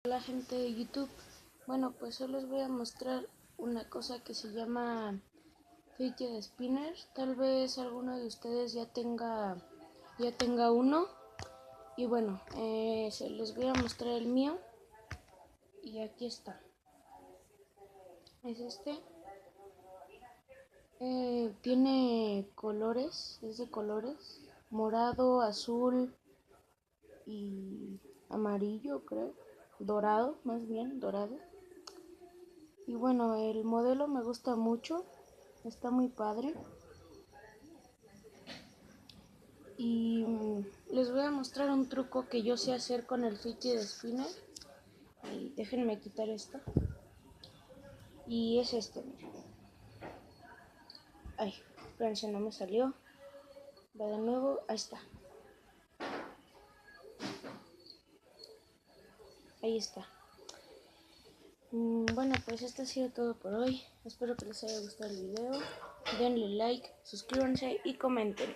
Hola gente de YouTube. Bueno, pues hoy les voy a mostrar una cosa que se llama fidget spinner. Tal vez alguno de ustedes ya tenga uno. Y bueno, se les voy a mostrar el mío. Y aquí está. Es este. Tiene colores, es de colores. Morado, azul y amarillo, creo. Dorado, más bien, dorado. Y bueno, el modelo me gusta mucho, está muy padre. Y les voy a mostrar un truco que yo sé hacer con el fidget spinner. Y déjenme quitar esto. Y es este, miren. Ay, espérense, no me salió. Va de nuevo, ahí está. Ahí está. Bueno, pues esto ha sido todo por hoy. Espero que les haya gustado el video. Denle like, suscríbanse y comenten.